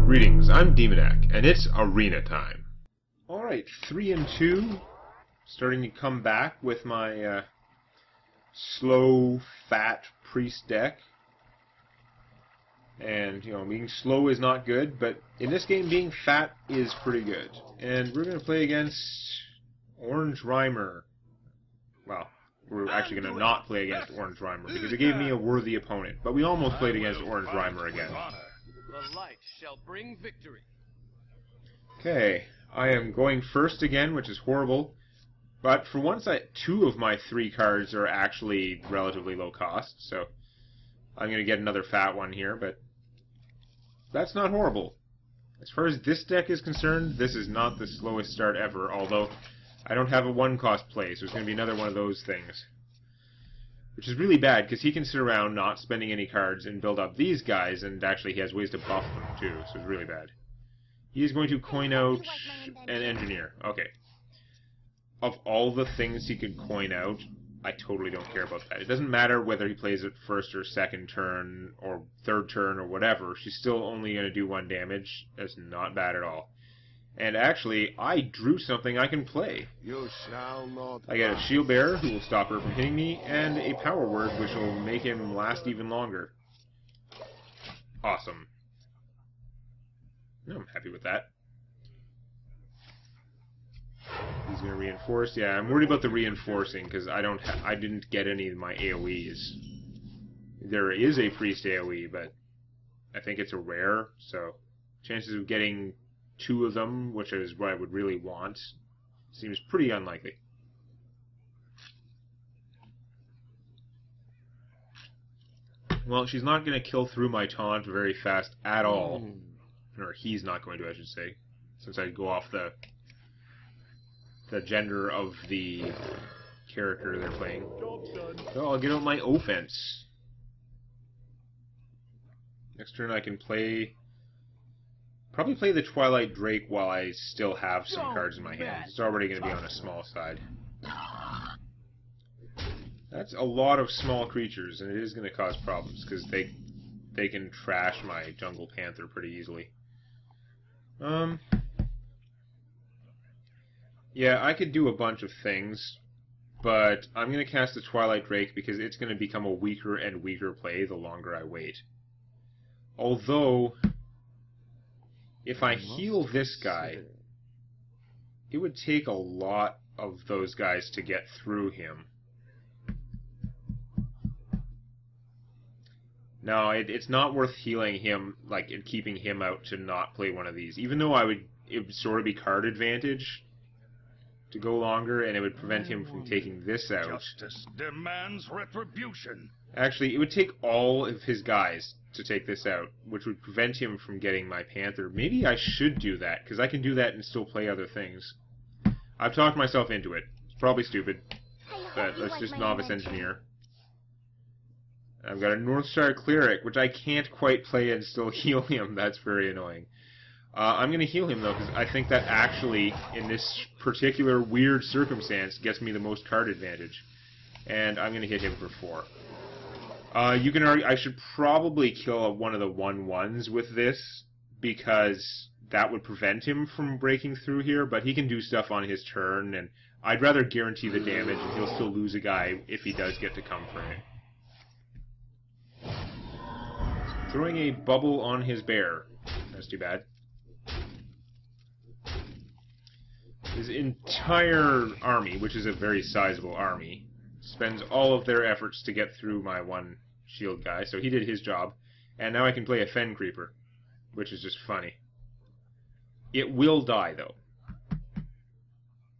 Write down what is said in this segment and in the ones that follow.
Greetings, I'm Demonac, and it's arena time. Alright, 3 and 2. Starting to come back with my slow, fat priest deck. And, you know, being slow is not good, but in this game, being fat is pretty good. And we're going to play against Orange Rhymer. Well, we're actually going to not play against Orange Rhymer, because it gave me a worthy opponent. But we almost played against Orange Rhymer again. The light shall bring victory. Okay, I am going first again, which is horrible. But for once, 2 of my 3 cards are actually relatively low cost, so I'm going to get another fat one here, but that's not horrible. As far as this deck is concerned, this is not the slowest start ever, although I don't have a 1-cost play, so it's going to be another one of those things. Which is really bad, because he can sit around not spending any cards and build up these guys, and actually he has ways to buff them too, so it's really bad. He is going to coin out an engineer. Okay. Of all the things he could coin out, I totally don't care about that. It doesn't matter whether he plays it first or second turn, or third turn, or whatever. She's still only going to do 1 damage. That's not bad at all. And actually, I drew something I can play. You shall not. I get a shield bearer who will stop her from hitting me, and a power word which will make him last even longer. Awesome. I'm happy with that. He's going to reinforce. Yeah, I'm worried about the reinforcing because I didn't get any of my AoEs. There is a priest AoE, but I think it's a rare, so chances of getting 2 of them, which is what I would really want, seems pretty unlikely. Well, she's not going to kill through my taunt very fast at all. Or he's not going to, I should say, since I go off the gender of the character they're playing. So I'll get out my offense. Next turn I can probably play the Twilight Drake while I still have some cards in my hand. It's already going to be on a small side. That's a lot of small creatures, and it is going to cause problems, because they can trash my Jungle Panther pretty easily. Yeah, I could do a bunch of things, but I'm going to cast the Twilight Drake because it's going to become a weaker and weaker play the longer I wait. Although, if I heal this guy, it would take a lot of those guys to get through him. No, it's not worth healing him, like, and keeping him out to not play one of these. Even though it would sort of be card advantage to go longer, and it would prevent him from taking this out. Justice demands retribution. Actually, it would take all of his guys to take this out, which would prevent him from getting my Panther. Maybe I should do that, because I can do that and still play other things. I've talked myself into it. It's probably stupid, but let's just Novice Engineer. I've got a Northshire Cleric, which I can't quite play and still heal him. That's very annoying. I'm going to heal him, though, because I think that actually, in this particular weird circumstance, gets me the most card advantage. And I'm going to hit him for 4. You can argue I should probably kill one of the 1/1s with this, because that would prevent him from breaking through here, but he can do stuff on his turn, and I'd rather guarantee the damage, and he'll still lose a guy if he does get to come for it. Throwing a bubble on his bear. That's too bad. His entire army, which is a very sizable army, spends all of their efforts to get through my 1 shield guy, so he did his job. And now I can play a Fen Creeper, which is just funny. It will die, though.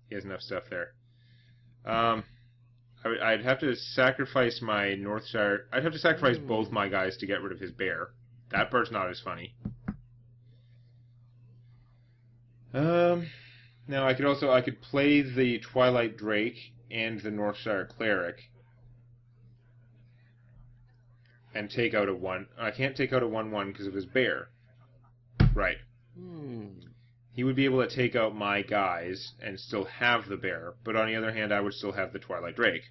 He has enough stuff there. I'd have to sacrifice my Northshire... I'd have to sacrifice both my guys to get rid of his bear. That part's not as funny. Now I could play the Twilight Drake and the Northshire Cleric and take out a 1. I can't take out a 1/1 because of his bear. Right. He would be able to take out my guys and still have the bear, but on the other hand, I would still have the Twilight Drake.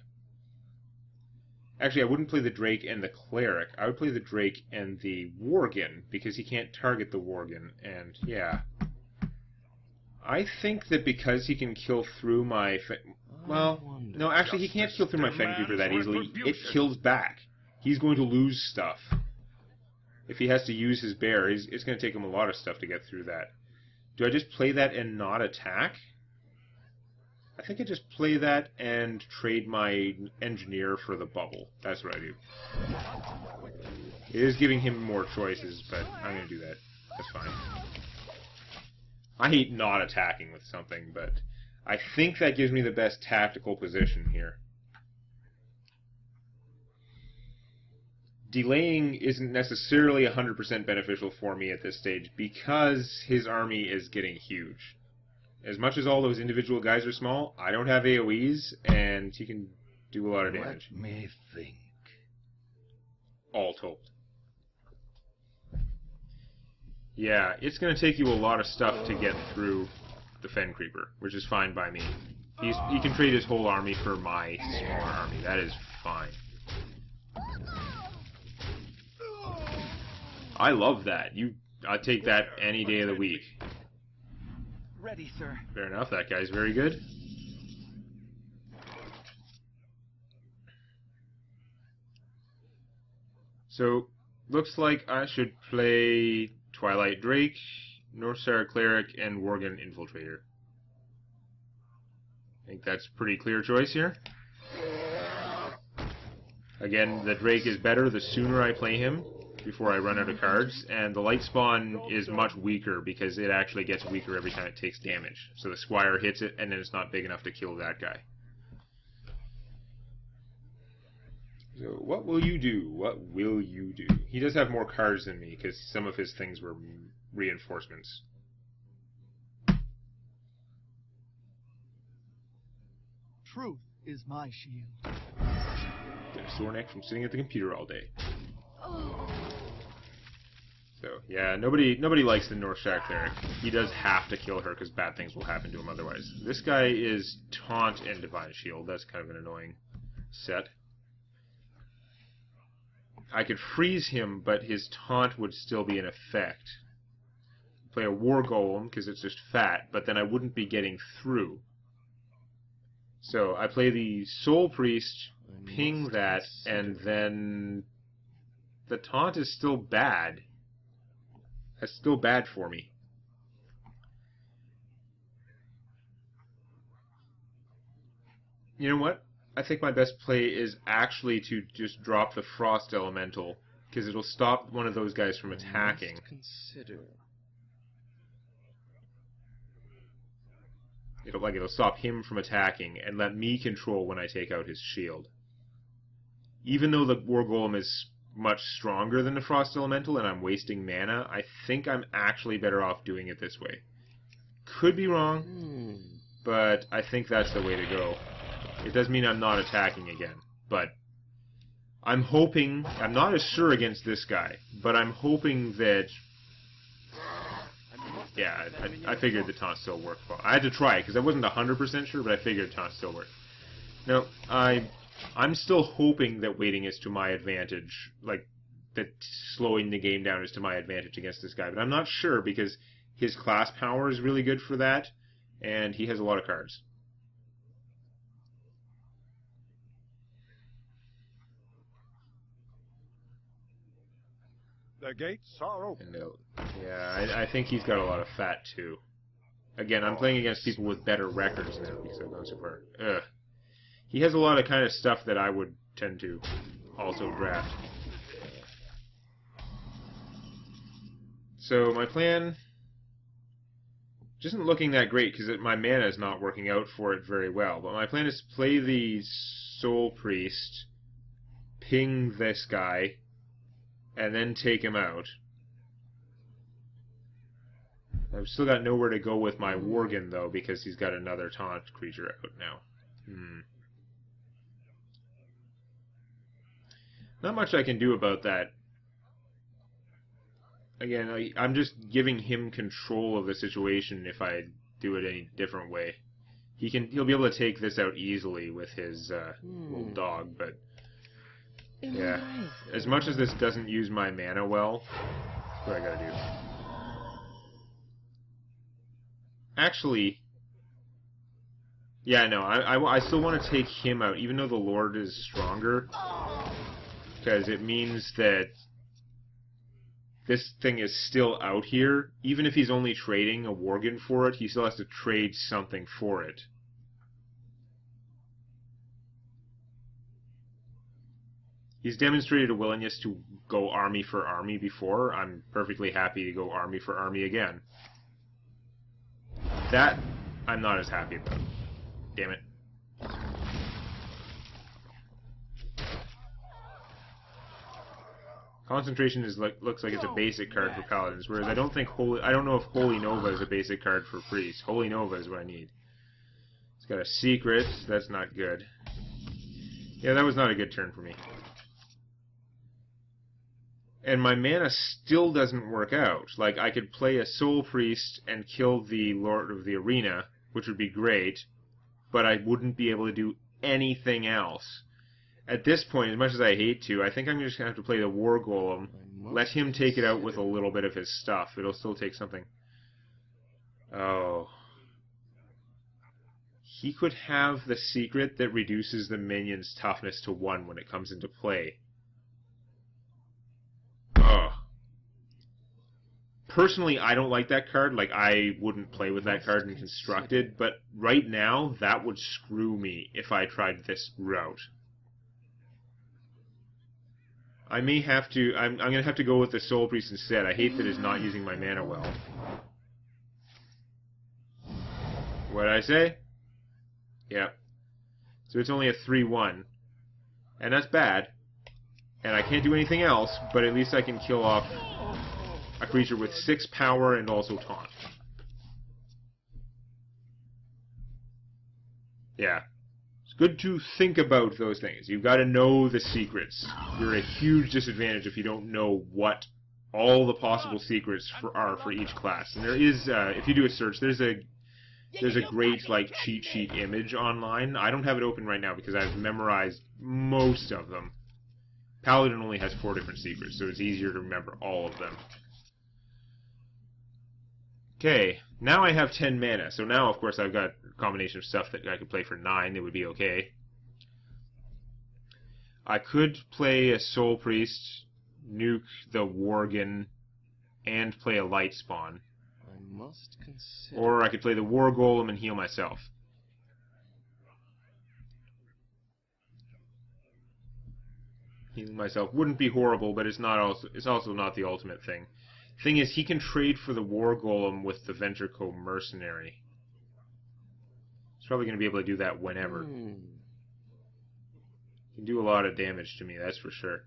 Actually, I wouldn't play the Drake and the Cleric. I would play the Drake and the Worgen, because he can't target the Worgen, and yeah. I think that because he can kill through my... Well, no, actually, he can't kill through my Fen Creeper that easily. It kills back. He's going to lose stuff. If he has to use his bear, it's going to take him a lot of stuff to get through that. Do I just play that and not attack? I think I just play that and trade my engineer for the bubble. That's what I do. It is giving him more choices, but I'm going to do that. That's fine. I hate not attacking with something, but I think that gives me the best tactical position here. Delaying isn't necessarily 100% beneficial for me at this stage because his army is getting huge. As much as all those individual guys are small, I don't have AoEs, and he can do a lot of damage. Let me think. All told. Yeah, it's going to take you a lot of stuff to get through the Fen Creeper, which is fine by me. He can trade his whole army for my smaller army. That is fine. I love that. I'd take that any day of the week. Ready, sir. Fair enough, that guy's very good. So, looks like I should play Twilight Drake, Northstar Cleric, and Worgen Infiltrator. I think that's a pretty clear choice here. Again, the Drake is better the sooner I play him, before I run out of cards, and the Light Spawn is much weaker because it actually gets weaker every time it takes damage. So the Squire hits it, and then it's not big enough to kill that guy. So what will you do? What will you do? He does have more cards than me, because some of his things were reinforcements. Truth is my shield. Get a sore neck from sitting at the computer all day. So, yeah, nobody likes the Northstar Cleric. He does have to kill her because bad things will happen to him otherwise. This guy is Taunt and Divine Shield. That's kind of an annoying set. I could freeze him, but his Taunt would still be in effect. Play a War Golem because it's just fat, but then I wouldn't be getting through. So, I play the Soul Priest, ping that, and then... the Taunt is still bad. That's still bad for me. You know what? I think my best play is actually to just drop the Frost Elemental, because it'll stop one of those guys from attacking. Consider. It'll stop him from attacking and let me control when I take out his shield. Even though the War Golem is much stronger than the Frost Elemental and I'm wasting mana, I think I'm actually better off doing it this way. Could be wrong, but I think that's the way to go. It does mean I'm not attacking again, but I'm hoping, I'm not as sure against this guy, but I'm hoping that, yeah, I figured the taunt still worked well. I had to try it because I wasn't 100% sure, but I figured taunt still worked. Now, I'm still hoping that waiting is to my advantage, like, that slowing the game down is to my advantage against this guy, but I'm not sure because his class power is really good for that, and he has a lot of cards. The gates are open. And yeah, I think he's got a lot of fat, too. Again, I'm playing against people with better records now because I've gone so far. Ugh. He has a lot of kind of stuff that I would tend to also draft. So my plan just isn't looking that great because my mana is not working out for it very well. But my plan is to play the Soul Priest, ping this guy, and then take him out. I've still got nowhere to go with my Worgen, though, because he's got another taunt creature out now. Not much I can do about that. Again, I'm just giving him control of the situation if I do it any different way. He'll be able to take this out easily with his little dog, but Yeah. As much as this doesn't use my mana well, that's what I gotta do. Actually, yeah, no, I still want to take him out, even though the Lord is stronger, because it means that this thing is still out here. Even if he's only trading a Worgen for it, he still has to trade something for it. He's demonstrated a willingness to go army for army before. I'm perfectly happy to go army for army again. That, I'm not as happy about. Damn it. Concentration is looks like it's a basic card for Paladins, whereas I don't know if Holy Nova is a basic card for Priests. Holy Nova is what I need. It's got a secret. That's not good. Yeah, that was not a good turn for me. And my mana still doesn't work out. Like, I could play a Soul Priest and kill the Lord of the Arena, which would be great, but I wouldn't be able to do anything else. At this point, as much as I hate to, I think I'm just going to have to play the War Golem, let him take it out with a little bit of his stuff. It'll still take something. Oh. He could have the secret that reduces the minion's toughness to 1 when it comes into play. Oh. Personally, I don't like that card. Like, I wouldn't play with that card in Constructed, but right now, that would screw me if I tried this route. I may have to... I'm going to have to go with the Soul Priest instead. I hate that it's not using my mana well. What did I say? Yeah. So it's only a 3-1. And that's bad. And I can't do anything else, but at least I can kill off a creature with 6 power and also taunt. Yeah. Good to think about those things. You've got to know the secrets. You're at a huge disadvantage if you don't know what all the possible secrets are for each class. And there is, if you do a search, there's a great like cheat sheet image online. I don't have it open right now because I've memorized most of them. Paladin only has 4 different secrets, so it's easier to remember all of them. Okay, now I have 10 mana, so now, of course, I've got a combination of stuff that I could play for 9 that would be okay. I could play a Soul Priest, nuke the Worgen, and play a Light Spawn. I must consider. Or I could play the War Golem and heal myself. Healing myself wouldn't be horrible, but it's also not the ultimate thing. Thing is, he can trade for the War Golem with the Ventrico Mercenary. He's probably going to be able to do that whenever. He can do a lot of damage to me, that's for sure.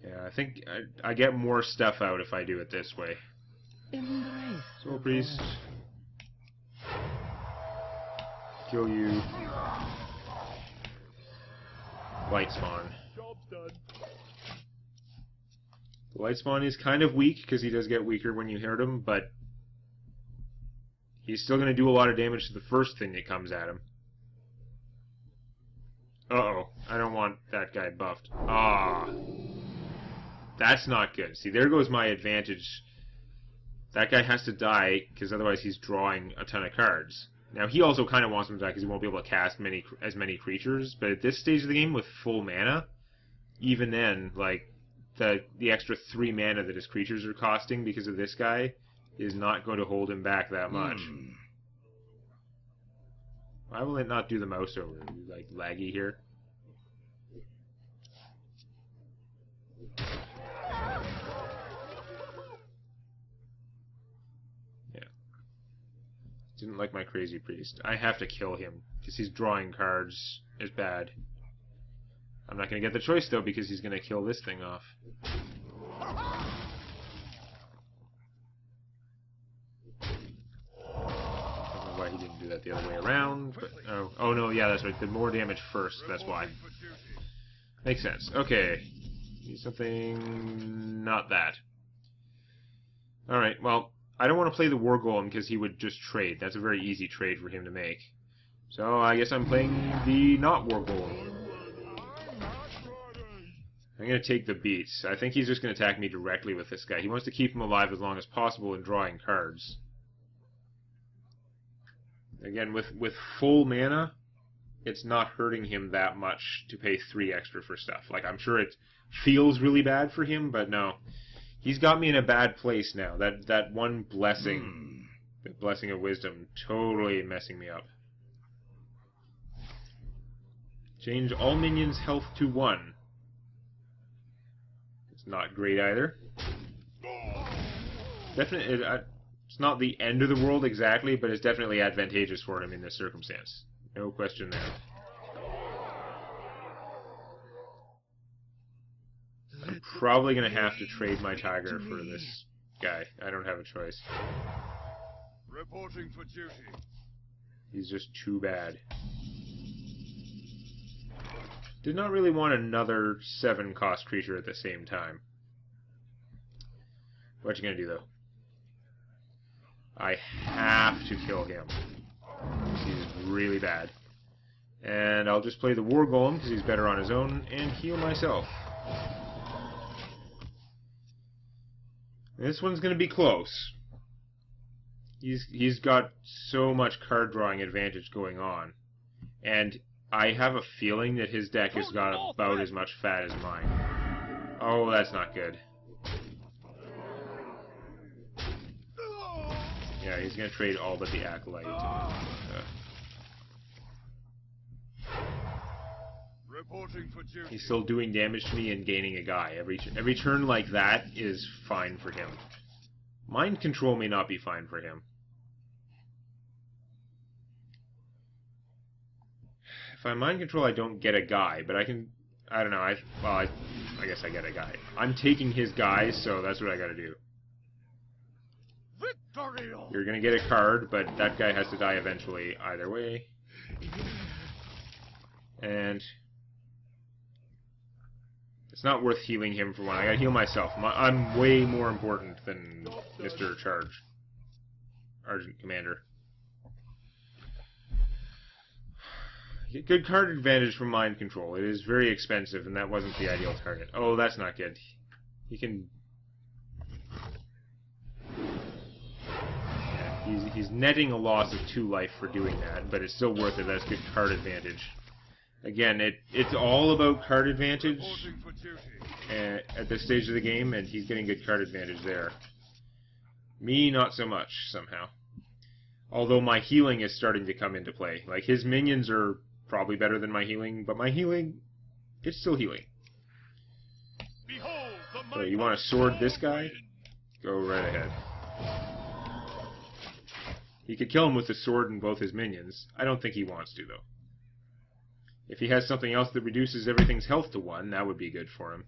Yeah, I think I get more stuff out if I do it this way. Soul Priest. Kill you. Light Spawn. The Light Spawn is kind of weak because he does get weaker when you hit him, but he's still going to do a lot of damage to the first thing that comes at him. Uh-oh. I don't want that guy buffed. Ah. That's not good. See, there goes my advantage. That guy has to die because otherwise he's drawing a ton of cards. Now, he also kind of wants him to die because he won't be able to cast as many creatures, but at this stage of the game with full mana, even then, like, the extra 3 mana that his creatures are costing because of this guy is not going to hold him back that much. Why will it not do the mouse over? Are you, like, laggy here? Didn't like my Crazy Priest. I have to kill him, because he's drawing cards is bad. I'm not going to get the choice, though, because he's going to kill this thing off. I don't know why he didn't do that the other way around, but... Oh no, yeah, that's right. The more damage first, that's why. Makes sense. Okay. Need something... not that. Alright, well... I don't want to play the War Golem because he would just trade. That's a very easy trade for him to make. So I guess I'm playing the not war golem. I'm going to take the beats. I think he's just going to attack me directly with this guy. He wants to keep him alive as long as possible and drawing cards. Again, with full mana, it's not hurting him that much to pay 3 extra for stuff. Like, I'm sure it feels really bad for him, but no. He's got me in a bad place now. That one blessing, the blessing of wisdom, totally messing me up. Change all minions' health to 1. It's not great either. Definitely, it's not the end of the world exactly, but it's definitely advantageous for him in this circumstance. No question there. I'm probably going to have to trade my tiger for this guy. I don't have a choice. Reporting for duty. He's just too bad. Did not really want another 7-cost creature at the same time. What you gonna do though? I have to kill him. He's really bad. And I'll just play the War Golem because he's better on his own and heal myself. This one's gonna be close. He's got so much card drawing advantage going on. And I have a feeling that his deck has got about as much fat as mine. Oh, that's not good. Yeah, he's going to trade all but the Acolyte. Reporting for duty. He's still doing damage to me and gaining a guy. Every turn like that is fine for him. Mind control may not be fine for him. If I mind control, I don't get a guy, but I can... I don't know, I guess I get a guy. I'm taking his guys, so that's what I gotta do. You're gonna get a card, but that guy has to die eventually, either way. And... it's not worth healing him for one. I gotta heal myself. I'm way more important than Mr. Argent Commander. Good card advantage from mind control. It is very expensive, and that wasn't the ideal target. Oh, that's not good. He can... yeah, he's netting a loss of 2 life for doing that, but it's still worth it. That's good card advantage. Again, it's all about card advantage at this stage of the game, and he's getting good card advantage there. Me, not so much, somehow. Although my healing is starting to come into play. Like, his minions are probably better than my healing, but my healing, it's still healing. So you want to sword this guy? Go right ahead. He could kill him with the sword and both his minions. I don't think he wants to, though. If he has something else that reduces everything's health to 1, that would be good for him.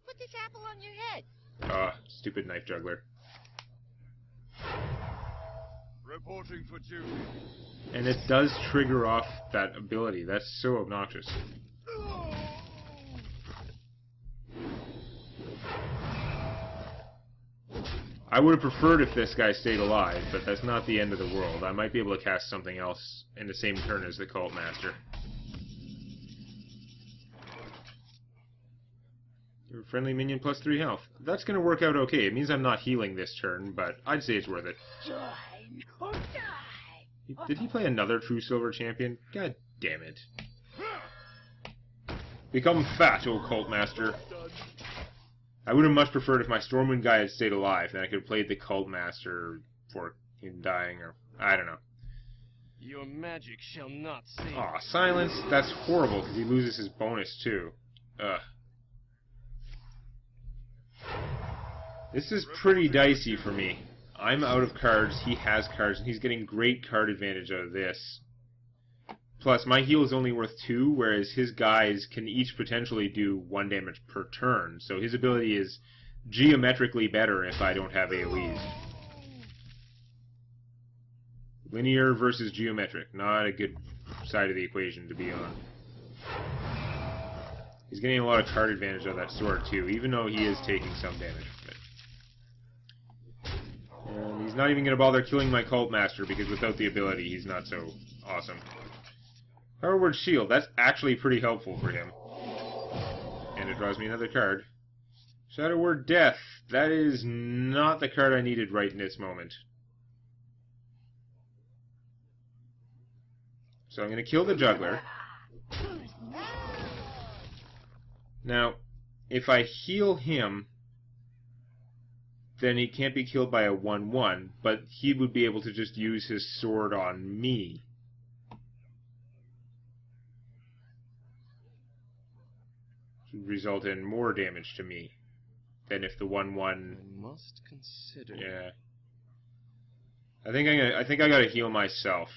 Put this apple on your head. Ah, stupid knife juggler. Reporting for duty. And it does trigger off that ability. That's so obnoxious. I would have preferred if this guy stayed alive, but that's not the end of the world. I might be able to cast something else in the same turn as the Cult Master. Your friendly minion plus 3 health. That's going to work out okay. It means I'm not healing this turn, but I'd say it's worth it. Join or die. Did he play another True Silver Champion? God damn it. Become fat, O Cult Master. I would have much preferred if my Stormwind guy had stayed alive, then I could have played the Cult Master for him dying, or... I don't know. Your magic shall not save. Aw, silence? That's horrible, because he loses his bonus, too. Ugh. This is pretty dicey for me. I'm out of cards, he has cards, and he's getting great card advantage out of this. Plus, my heal is only worth 2, whereas his guys can each potentially do 1 damage per turn, so his ability is geometrically better if I don't have AoEs. Linear versus geometric, not a good side of the equation to be on. He's getting a lot of card advantage out of that sword too, even though he is taking some damage from it. And he's He's not even going to bother killing my Cult Master, because without the ability, he's not so awesome. Power Word Shield, that's actually pretty helpful for him. And it draws me another card. Shadow Word Death, that is not the card I needed right in this moment. So I'm going to kill the Juggler. Now, if I heal him, then he can't be killed by a 1/1, but he would be able to just use his sword on me. Which would result in more damage to me than if the 1/1... I must consider. Yeah. I think I gotta heal myself.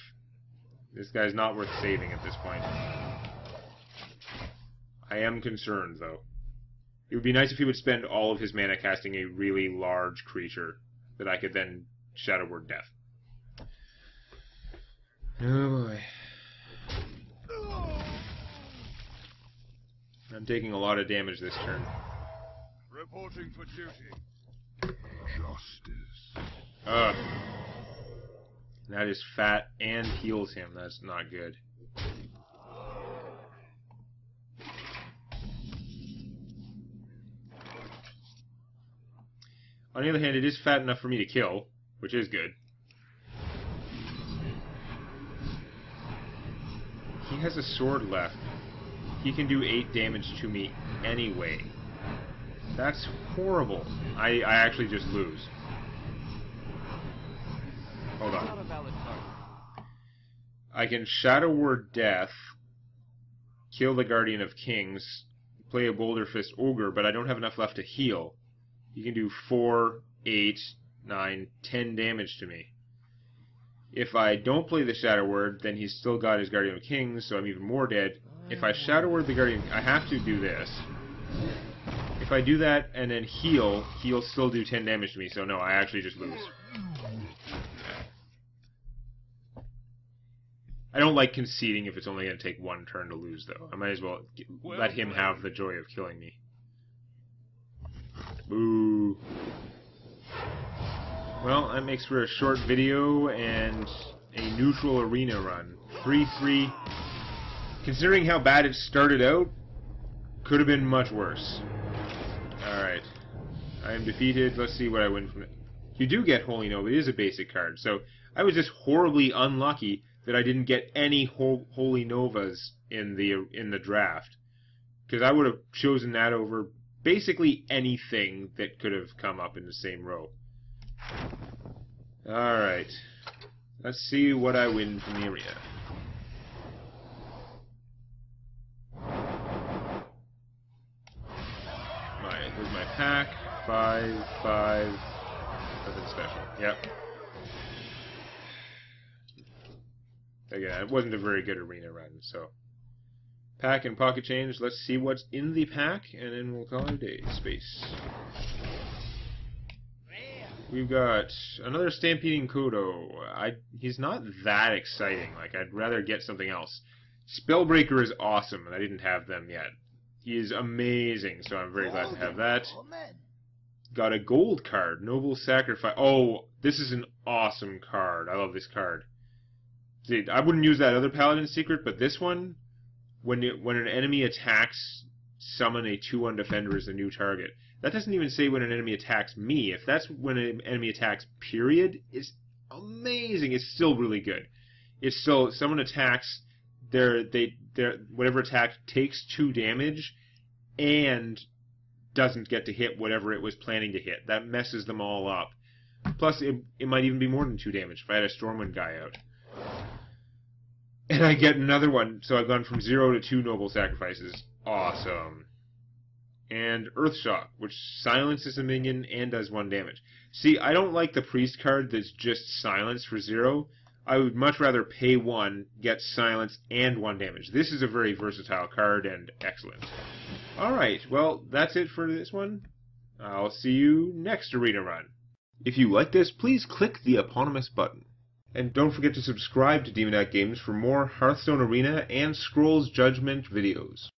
This guy's not worth saving at this point. I am concerned, though. It would be nice if he would spend all of his mana casting a really large creature that I could then Shadow Word Death. Oh boy. I'm taking a lot of damage this turn. Reporting for duty. Justice. Ugh. That is fat and heals him. That's not good. On the other hand, it is fat enough for me to kill, which is good. He has a sword left. He can do 8 damage to me anyway. That's horrible. I actually just lose. Hold on. Not a valid card. I can Shadow Word Death, kill the Guardian of Kings, play a Boulder Fist Ogre, but I don't have enough left to heal. He can do 4, 8, 9, 10 damage to me. If I don't play the Shadow Word, then he's still got his Guardian of Kings, so I'm even more dead. If I Shadow Word the Guardian, I have to do this. If I do that and then heal, he'll still do 10 damage to me, so no, I actually just lose. I don't like conceding if it's only going to take one turn to lose, though. I might as well let him have the joy of killing me. Boo. Well, that makes for a short video and a neutral arena run. 3-3. Considering how bad it started out, could have been much worse. Alright. I am defeated. Let's see what I win from it. You do get Holy Nova. It is a basic card. So I was just horribly unlucky that I didn't get any Holy Novas in the draft. Because I would have chosen that over basically anything that could have come up in the same row. Alright. Let's see what I win from the arena. Here's my pack. 5, 5. Nothing special. Yep. Again, it wasn't a very good arena run, so. Pack and pocket change. Let's see what's in the pack, and then we'll call it a day. Space. We've got another Stampeding Kodo. He's not that exciting. Like, I'd rather get something else. Spellbreaker is awesome, and I didn't have them yet. He is amazing, so I'm very glad to have that. Got a gold card, Noble Sacrifice. Oh, this is an awesome card. I love this card. Dude, I wouldn't use that other Paladin secret, but this one, when an enemy attacks, summon a 2/1 defender as a new target. That doesn't even say when an enemy attacks me. If that's when an enemy attacks, period, it's amazing. It's still really good. It's still, someone attacks, whatever attack takes 2 damage and doesn't get to hit whatever it was planning to hit. That messes them all up. Plus, it might even be more than 2 damage if I had a Stormwind guy out. And I get another one, so I've gone from 0 to 2 Noble Sacrifices. Awesome. And Earthshock, which silences a minion and does 1 damage. See, I don't like the Priest card that's just silence for 0. I would much rather pay 1, get silence, and 1 damage. This is a very versatile card and excellent. Alright, well, that's it for this one. I'll see you next arena run. If you like this, please click the eponymous button. And don't forget to subscribe to Demonac Games for more Hearthstone Arena and Scrolls Judgment videos.